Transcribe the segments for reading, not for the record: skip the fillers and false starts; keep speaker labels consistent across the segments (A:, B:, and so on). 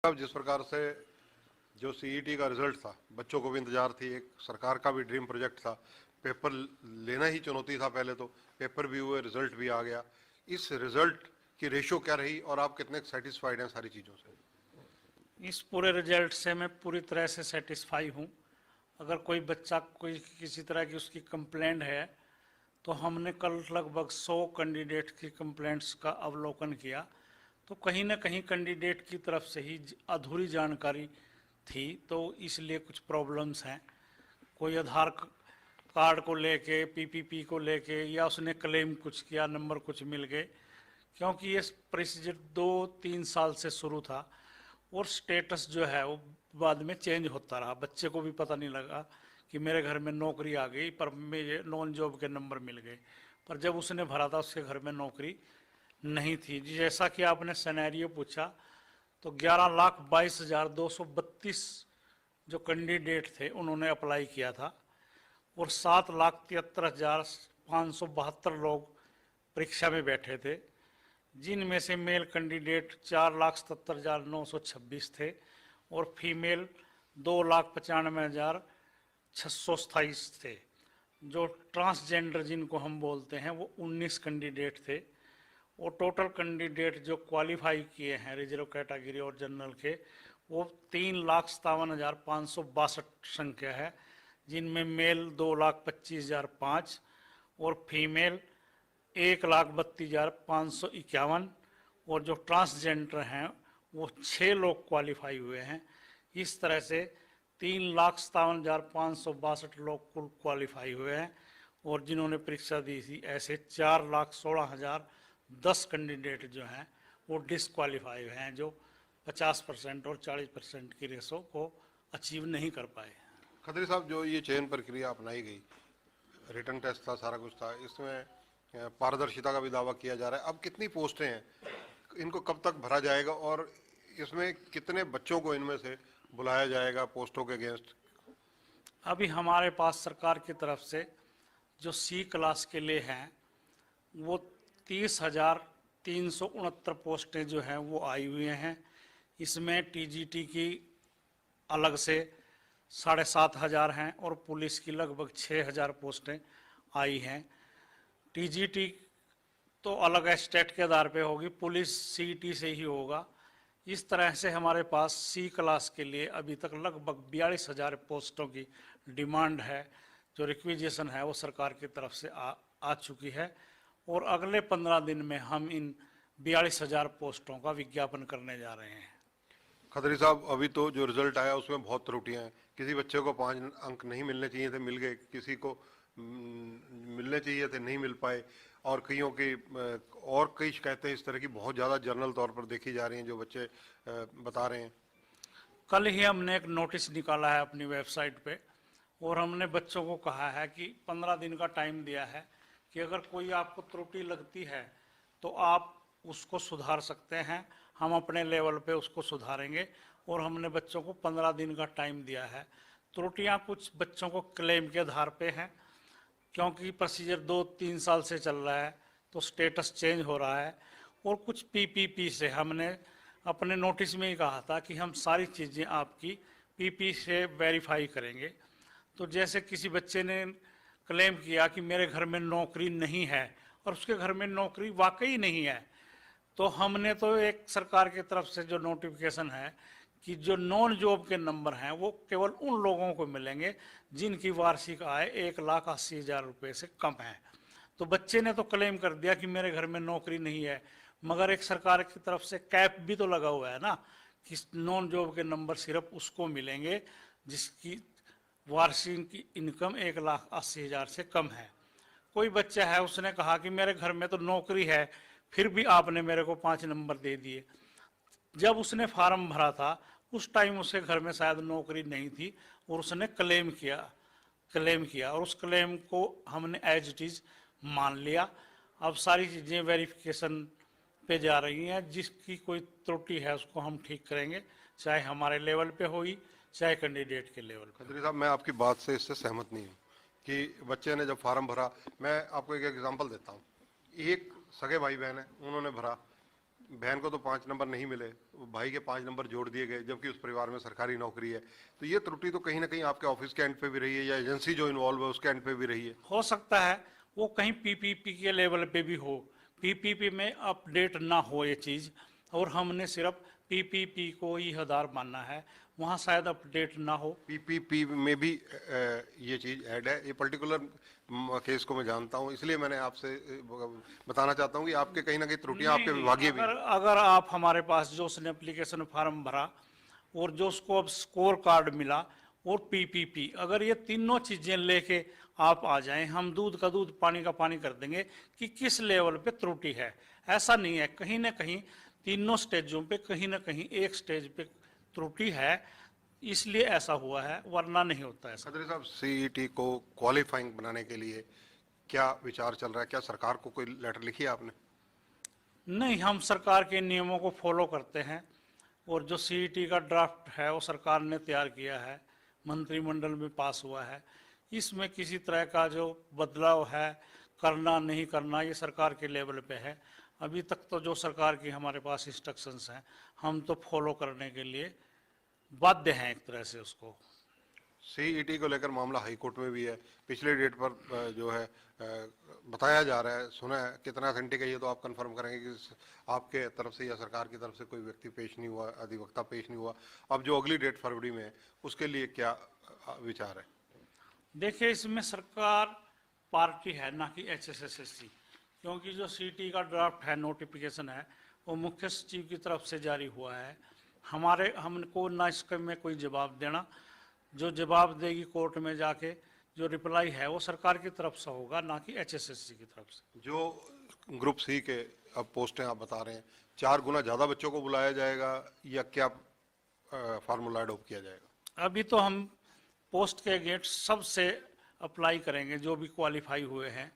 A: अब जिस प्रकार से जो सीईटी का रिजल्ट था, बच्चों को भी इंतजार थी, एक सरकार का भी ड्रीम प्रोजेक्ट था, पेपर लेना ही चुनौती था। पहले तो पेपर भी हुए, रिजल्ट भी आ गया। इस रिजल्ट की रेशो क्या रही और आप कितने सेटिस्फाइड हैं सारी चीज़ों से?
B: इस पूरे रिजल्ट से मैं पूरी तरह से सेटिस्फाई हूँ। अगर कोई बच्चा कोई किसी तरह की उसकी कंप्लेंट है तो हमने कल लगभग 100 कैंडिडेट की कंप्लेंट्स का अवलोकन किया, तो कहीं ना कहीं कैंडिडेट की तरफ से ही अधूरी जानकारी थी, तो इसलिए कुछ प्रॉब्लम्स हैं। कोई आधार कार्ड को लेके, पीपीपी को लेके, या उसने क्लेम कुछ किया, नंबर कुछ मिल गए, क्योंकि ये प्रोसीजर 2-3 साल से शुरू था और स्टेटस जो है वो बाद में चेंज होता रहा। बच्चे को भी पता नहीं लगा कि मेरे घर में नौकरी आ गई, पर मेरे नॉन जॉब के नंबर मिल गए, पर जब उसने भरा था उसके घर में नौकरी नहीं थी। जैसा कि आपने सिनेरियो पूछा, तो 11,22,232 जो कैंडिडेट थे उन्होंने अप्लाई किया था और 7,73,572 लोग परीक्षा में बैठे थे, जिनमें से मेल कैंडिडेट 4,77,926 थे और फीमेल 2,95,627 थे। जो ट्रांसजेंडर जिनको हम बोलते हैं वो 19 कैंडिडेट थे और टोटल कैंडिडेट जो क्वालिफाई किए हैं रिजर्व कैटेगरी और जनरल के, वो 3,57,562 संख्या है, जिनमें मेल 2,25,005 और फीमेल 1,32,551 और जो ट्रांसजेंडर हैं वो 6 लोग क्वालिफाई हुए हैं। इस तरह से 3,57,562 लोग कुल क्वालिफाई हुए हैं और जिन्होंने परीक्षा दी थी ऐसे 4,16,010 कैंडिडेट जो हैं वो डिसक्वालीफाई हुए हैं, जो 50% और 40% की रेशो को अचीव नहीं कर पाए।
A: खत्री साहब, जो ये चयन प्रक्रिया अपनाई गई, रिटर्न टेस्ट था, सारा कुछ था, इसमें पारदर्शिता का भी दावा किया जा रहा है। अब कितनी पोस्टें हैं, इनको कब तक भरा जाएगा और इसमें कितने बच्चों को इनमें से बुलाया जाएगा पोस्टों के अगेंस्ट?
B: अभी हमारे पास सरकार की तरफ से जो सी क्लास के लिए हैं वो 30,369 पोस्टें जो हैं वो आई हुई हैं। इसमें टीजीटी की अलग से 7,500 हैं और पुलिस की लगभग 6,000 पोस्टें आई हैं। टीजीटी तो अलग स्टेट के आधार पे होगी, पुलिस सीईटी से ही होगा। इस तरह से हमारे पास सी क्लास के लिए अभी तक लगभग 42,000 पोस्टों की डिमांड है, जो रिक्विजिशन है वो सरकार की तरफ से आ चुकी है और अगले 15 दिन में हम इन 42,000 पोस्टों का विज्ञापन करने जा रहे हैं।
A: खत्री साहब, अभी तो जो रिजल्ट आया उसमें बहुत त्रुटियां हैं। किसी बच्चे को 5 अंक नहीं मिलने चाहिए थे, मिल गए, किसी को मिलने चाहिए थे, नहीं मिल पाए, और कईयों की और कई शिकायतें इस तरह की बहुत ज़्यादा जनरल तौर पर देखी जा रही हैं जो बच्चे बता रहे हैं।
B: कल ही हमने एक नोटिस निकाला है अपनी वेबसाइट पे और हमने बच्चों को कहा है कि 15 दिन का टाइम दिया है कि अगर कोई आपको त्रुटि लगती है तो आप उसको सुधार सकते हैं, हम अपने लेवल पे उसको सुधारेंगे और हमने बच्चों को 15 दिन का टाइम दिया है। त्रुटियां कुछ बच्चों को क्लेम के आधार पे हैं, क्योंकि प्रोसीजर 2-3 साल से चल रहा है तो स्टेटस चेंज हो रहा है, और कुछ पीपीपी से हमने अपने नोटिस में ही कहा था कि हम सारी चीज़ें आपकी पीपी से वेरीफाई करेंगे। तो जैसे किसी बच्चे ने क्लेम किया कि मेरे घर में नौकरी नहीं है और उसके घर में नौकरी वाकई नहीं है, तो हमने तो एक सरकार की तरफ से जो नोटिफिकेशन है कि जो नॉन जॉब के नंबर हैं वो केवल उन लोगों को मिलेंगे जिनकी वार्षिक आय 1,80,000 रुपये से कम है। तो बच्चे ने तो क्लेम कर दिया कि मेरे घर में नौकरी नहीं है, मगर एक सरकार की तरफ से कैप भी तो लगा हुआ है ना कि नॉन जॉब के नंबर सिर्फ उसको मिलेंगे जिसकी वार्षिक इनकम 1,80,000 से कम है। कोई बच्चा है उसने कहा कि मेरे घर में तो नौकरी है, फिर भी आपने मेरे को 5 नंबर दे दिए। जब उसने फार्म भरा था उस टाइम उसके घर में शायद नौकरी नहीं थी और उसने क्लेम किया और उस क्लेम को हमने एज इट इज मान लिया। अब सारी चीज़ें वेरिफिकेशन पे जा रही हैं, जिसकी कोई त्रुटि है उसको हम ठीक करेंगे, चाहे हमारे लेवल पे होगी चाहे कैंडिडेट के लेवल पे।
A: खत्री साहब, मैं आपकी बात से इससे सहमत नहीं हूँ कि बच्चे ने जब फार्म भरा, मैं आपको एक एग्जांपल देता हूँ। एक सगे भाई बहन है, उन्होंने भरा, बहन को तो 5 नंबर नहीं मिले, भाई के 5 नंबर जोड़ दिए गए, जबकि उस परिवार में सरकारी नौकरी है। तो ये त्रुटि तो कहीं ना कहीं आपके ऑफिस के एंड पे भी रही है या एजेंसी जो इन्वॉल्व है उसके एंड पे भी रही है।
B: हो सकता है वो कहीं पीपीपी के लेवल पे भी हो, पीपीपी में अपडेट ना हो ये चीज़, और हमने सिर्फ पीपीपी को ही आधार मानना है, वहाँ शायद अपडेट ना हो।
A: पीपीपी में भी ये चीज ऐड है। ये पर्टिकुलर केस को मैं जानता हूँ, इसलिए मैंने आपसे बताना चाहता हूँ कि आपके कहीं ना कहीं त्रुटियां आपके
B: नहीं,
A: विभागीय भी
B: अगर अगर आप हमारे पास जो उसने एप्लीकेशन फॉर्म भरा और जो उसको अब स्कोर कार्ड मिला और पीपीपी, अगर ये तीनों चीजें लेके आप आ जाएं, हम दूध का दूध पानी का पानी कर देंगे कि किस लेवल पे त्रुटि है। ऐसा नहीं है, कहीं ना कहीं तीनों स्टेजों पे कहीं ना कहीं एक स्टेज पे त्रुटि है, इसलिए ऐसा हुआ है, वरना नहीं होता ऐसा।
A: खत्री साहब, सीईटी को क्वालिफाइंग बनाने के लिए क्या विचार चल रहा है? क्या सरकार को कोई लेटर लिखी है आपने?
B: नहीं, हम सरकार के नियमों को फॉलो करते हैं, और जो सीईटी का ड्राफ्ट है वो सरकार ने तैयार किया है, मंत्रिमंडल में पास हुआ है। इसमें किसी तरह का जो बदलाव है, करना नहीं करना, ये सरकार के लेवल पे है। अभी तक तो जो सरकार की हमारे पास इंस्ट्रक्शंस हैं, हम तो फॉलो करने के लिए बाध्य हैं एक तरह से उसको।
A: सीईटी को लेकर मामला हाई कोर्ट में भी है। पिछले डेट पर जो है बताया जा रहा है, सुना है, कितना अथेंटिक है ये तो आप कंफर्म करेंगे कि आपके तरफ से या सरकार की तरफ से कोई व्यक्ति पेश नहीं हुआ, अधिवक्ता पेश नहीं हुआ। अब जो अगली डेट फरवरी में है उसके लिए क्या विचार है?
B: देखिए, इसमें सरकार पार्टी है, ना कि एचएसएसएससी, क्योंकि जो सीटी का ड्राफ्ट है, नोटिफिकेशन है, वो मुख्य सचिव की तरफ से जारी हुआ है। हमको ना इसके में कोई जवाब देना, जो जवाब देगी कोर्ट में जाके, जो रिप्लाई है वो सरकार की तरफ से होगा, ना कि एचएसएससी की तरफ से।
A: जो ग्रुप सी के अब पोस्टें आप बता रहे हैं, 4 गुना ज़्यादा बच्चों को बुलाया जाएगा या क्या फार्मूला अडोप्ट किया जाएगा?
B: अभी तो हम पोस्ट के गेट सबसे अप्लाई करेंगे जो भी क्वालिफाई हुए हैं,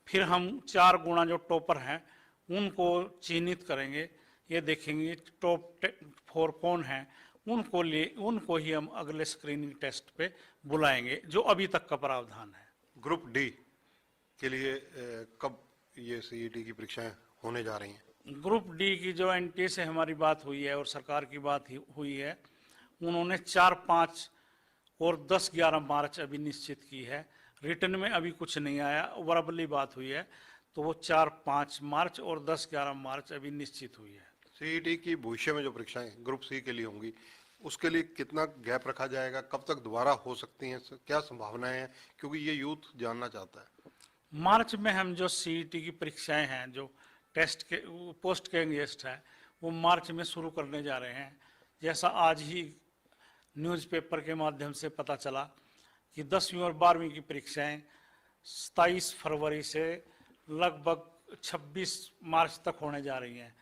B: फिर हम 4 गुना जो टॉपर हैं उनको चिन्हित करेंगे, ये देखेंगे टॉप 4 कौन हैं, उनको ही हम अगले स्क्रीनिंग टेस्ट पे बुलाएंगे, जो अभी तक का प्रावधान है।
A: ग्रुप डी के लिए कब ये सीईटी की परीक्षाएं होने जा रही हैं?
B: ग्रुप डी की जो एनटीए से हमारी बात हुई है और सरकार की बात हुई है, उन्होंने 4, 5 और 10, 11 मार्च अभी निश्चित की है। रिटर्न में अभी कुछ नहीं आया, वर्बली बात हुई है, तो वो 4, 5 मार्च और 10, 11 मार्च अभी निश्चित हुई है।
A: सीईटी की भविष्य में जो परीक्षाएं ग्रुप सी के लिए होंगी उसके लिए कितना गैप रखा जाएगा? कब तक दोबारा हो सकती हैं? क्या संभावनाएं हैं? क्योंकि ये यूथ जानना चाहता है।
B: मार्च में हम जो सीईटी की परीक्षाएं हैं, जो टेस्ट के पोस्ट के गेस्ट है, वो मार्च में शुरू करने जा रहे हैं। जैसा आज ही न्यूज़पेपर के माध्यम से पता चला कि 10वीं और 12वीं की परीक्षाएं 27 फरवरी से लगभग 26 मार्च तक होने जा रही हैं।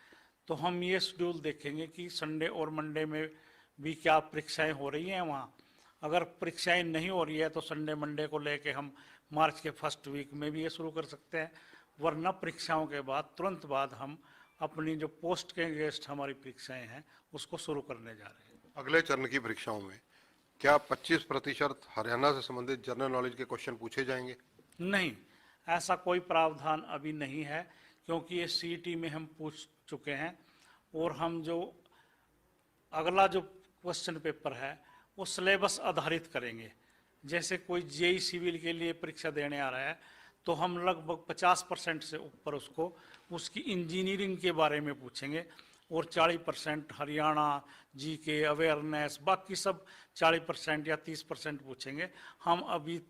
B: तो हम ये शेड्यूल देखेंगे कि संडे और मंडे में भी क्या परीक्षाएं हो रही हैं वहाँ। अगर परीक्षाएं नहीं हो रही है तो संडे मंडे को लेके हम मार्च के फर्स्ट वीक में भी ये शुरू कर सकते हैं, वरना परीक्षाओं के बाद तुरंत बाद हम अपनी जो पोस्ट के गेस्ट हमारी परीक्षाएं हैं उसको शुरू करने जा रहे हैं।
A: अगले चरण की परीक्षाओं में क्या 25% हरियाणा से संबंधित जनरल नॉलेज के क्वेश्चन पूछे जाएंगे?
B: नहीं, ऐसा कोई प्रावधान अभी नहीं है, क्योंकि ये सीईटी में हम पूछ चुके हैं, और हम जो अगला जो क्वेश्चन पेपर है वो सिलेबस आधारित करेंगे। जैसे कोई जेई सिविल के लिए परीक्षा देने आ रहा है तो हम लगभग 50% से ऊपर उसको उसकी इंजीनियरिंग के बारे में पूछेंगे, और 40% हरियाणा जीके अवेयरनेस, बाकी सब 40% या 30% पूछेंगे। हम अभी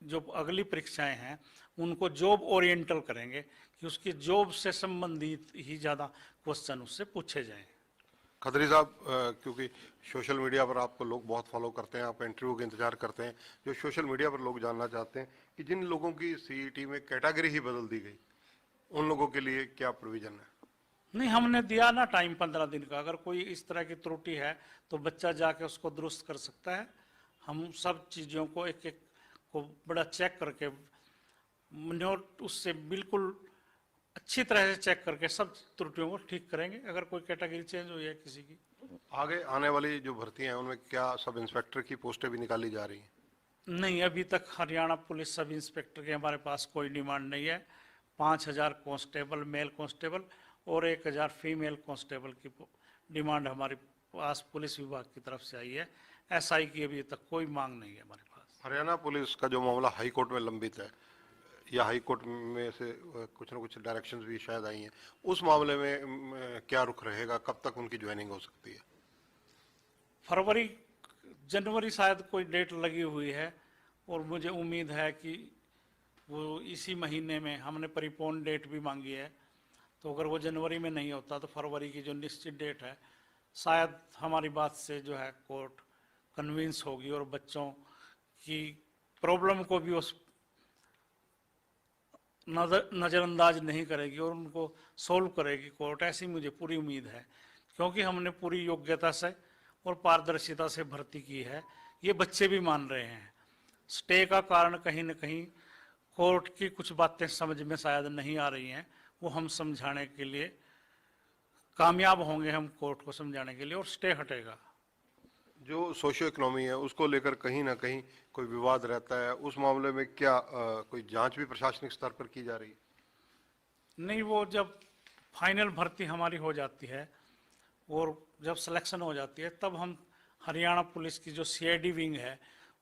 B: जो अगली परीक्षाएं हैं उनको जॉब ओरिएंटल करेंगे कि उसकी जॉब से संबंधित ही ज़्यादा क्वेश्चन उससे पूछे जाएं।
A: खत्री साहब, क्योंकि सोशल मीडिया पर आपको लोग बहुत फॉलो करते हैं, आप इंटरव्यू का इंतजार करते हैं, जो सोशल मीडिया पर लोग जानना चाहते हैं कि जिन लोगों की सीईटी में कैटेगरी ही बदल दी गई, उन लोगों के लिए क्या प्रोविजन है?
B: नहीं, हमने दिया ना टाइम 15 दिन का। अगर कोई इस तरह की त्रुटि है तो बच्चा जाके उसको दुरुस्त कर सकता है। हम सब चीज़ों को एक एक को बड़ा चेक करके, नोट उससे बिल्कुल अच्छी तरह से चेक करके सब त्रुटियों को ठीक करेंगे अगर कोई कैटेगरी चेंज हुई है किसी की।
A: आगे आने वाली जो भर्ती हैं उनमें क्या सब इंस्पेक्टर की पोस्टें भी निकाली जा रही हैं?
B: नहीं, अभी तक हरियाणा पुलिस सब इंस्पेक्टर के हमारे पास कोई डिमांड नहीं है। 5000 कांस्टेबल, मेल कांस्टेबल और 1000 फीमेल कांस्टेबल की डिमांड हमारे पास पुलिस विभाग की तरफ से आई है। एसआई की अभी तक कोई मांग नहीं है हमारे पास।
A: हरियाणा पुलिस का जो मामला हाई कोर्ट में लंबित है, या हाई कोर्ट में से कुछ ना कुछ डायरेक्शंस भी शायद आई हैं, उस मामले में क्या रुख रहेगा, कब तक उनकी ज्वाइनिंग हो सकती है?
B: फरवरी जनवरी शायद कोई डेट लगी हुई है, और मुझे उम्मीद है कि वो इसी महीने में, हमने परिपोन डेट भी मांगी है, तो अगर वो जनवरी में नहीं होता तो फरवरी की जो निश्चित डेट है, शायद हमारी बात से जो है कोर्ट कन्विंस होगी और बच्चों की प्रॉब्लम को भी उस नज़रअंदाज नहीं करेगी और उनको सोल्व करेगी कोर्ट, ऐसी मुझे पूरी उम्मीद है। क्योंकि हमने पूरी योग्यता से और पारदर्शिता से भर्ती की है, ये बच्चे भी मान रहे हैं। स्टे का कारण कहीं न कहीं कोर्ट की कुछ बातें समझ में शायद नहीं आ रही हैं, वो हम समझाने के लिए कामयाब होंगे, हम कोर्ट को समझाने के लिए, और स्टे हटेगा।
A: जो सोशियो इकोनॉमी है उसको लेकर कहीं ना कहीं कोई विवाद रहता है, उस मामले में क्या कोई जांच भी प्रशासनिक स्तर पर की जा रही है?
B: नहीं, वो जब फाइनल भर्ती हमारी हो जाती है और जब सिलेक्शन हो जाती है, तब हम हरियाणा पुलिस की जो सीआईडी विंग है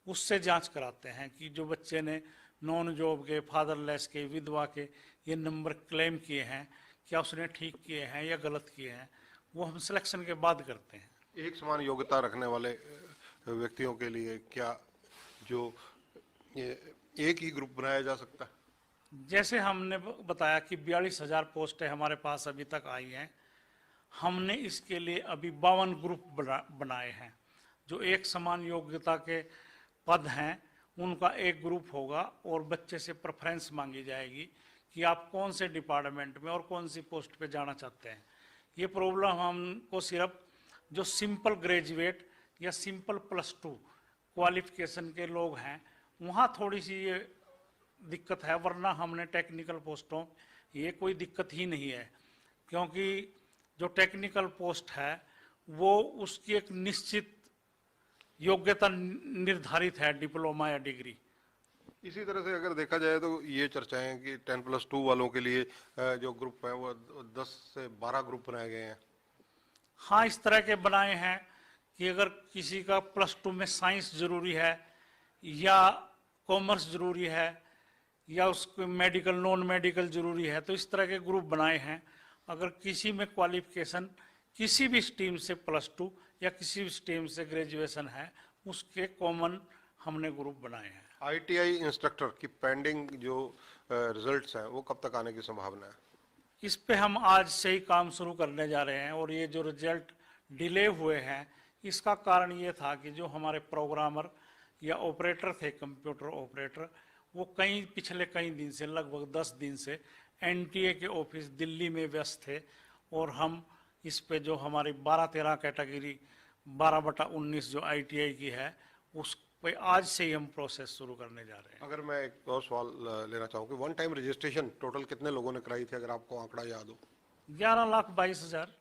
B: उससे जांच कराते हैं कि जो बच्चे ने नॉन जॉब के, फादरलेस के, विधवा के ये नंबर क्लेम किए हैं, क्या उसने ठीक किए हैं या गलत किए हैं, वो हम सिलेक्शन के बाद करते हैं।
A: एक समान योग्यता रखने वाले व्यक्तियों के लिए क्या जो ये एक ही ग्रुप बनाया जा सकता है?
B: जैसे हमने बताया कि 42,000 पोस्टें हमारे पास अभी तक आई हैं, हमने इसके लिए अभी 52 ग्रुप बनाए हैं। जो एक समान योग्यता के पद हैं उनका एक ग्रुप होगा और बच्चे से प्रेफरेंस मांगी जाएगी कि आप कौन से डिपार्टमेंट में और कौन सी पोस्ट पे जाना चाहते हैं। ये प्रॉब्लम हमको सिर्फ जो सिंपल ग्रेजुएट या सिंपल +2 क्वालिफिकेशन के लोग हैं वहाँ थोड़ी सी ये दिक्कत है, वरना हमने टेक्निकल पोस्टों ये कोई दिक्कत ही नहीं है। क्योंकि जो टेक्निकल पोस्ट है वो उसकी एक निश्चित योग्यता निर्धारित है, डिप्लोमा या डिग्री।
A: इसी तरह से अगर देखा जाए तो ये चर्चाएं कि 10+2 वालों के लिए जो ग्रुप है वो 10 से 12 ग्रुप बनाए गए हैं।
B: हाँ, इस तरह के बनाए हैं कि अगर किसी का +2 में साइंस जरूरी है या कॉमर्स जरूरी है या उसको मेडिकल नॉन मेडिकल जरूरी है, तो इस तरह के ग्रुप बनाए हैं। अगर किसी में क्वालिफिकेशन किसी भी स्ट्रीम से +2 या किसी भी स्ट्रीम से ग्रेजुएशन है, उसके कॉमन हमने ग्रुप बनाए हैं।
A: आईटीआई इंस्ट्रक्टर की पेंडिंग जो रिजल्ट्स हैं वो कब तक आने की संभावना है?
B: इस पे हम आज से ही काम शुरू करने जा रहे हैं, और ये जो रिजल्ट डिले हुए हैं इसका कारण ये था कि जो हमारे प्रोग्रामर या ऑपरेटर थे, कंप्यूटर ऑपरेटर, वो पिछले कई दिन से, लगभग 10 दिन से एनटीए के ऑफिस दिल्ली में व्यस्त थे, और हम इस पे जो हमारी 12-13 कैटेगरी 12/19 जो आईटीआई की है उस पे आज से ही हम प्रोसेस शुरू करने जा रहे हैं।
A: अगर मैं एक और सवाल लेना चाहूँ कि वन टाइम रजिस्ट्रेशन टोटल कितने लोगों ने कराई थी, अगर आपको आंकड़ा याद हो?
B: 11,22,000।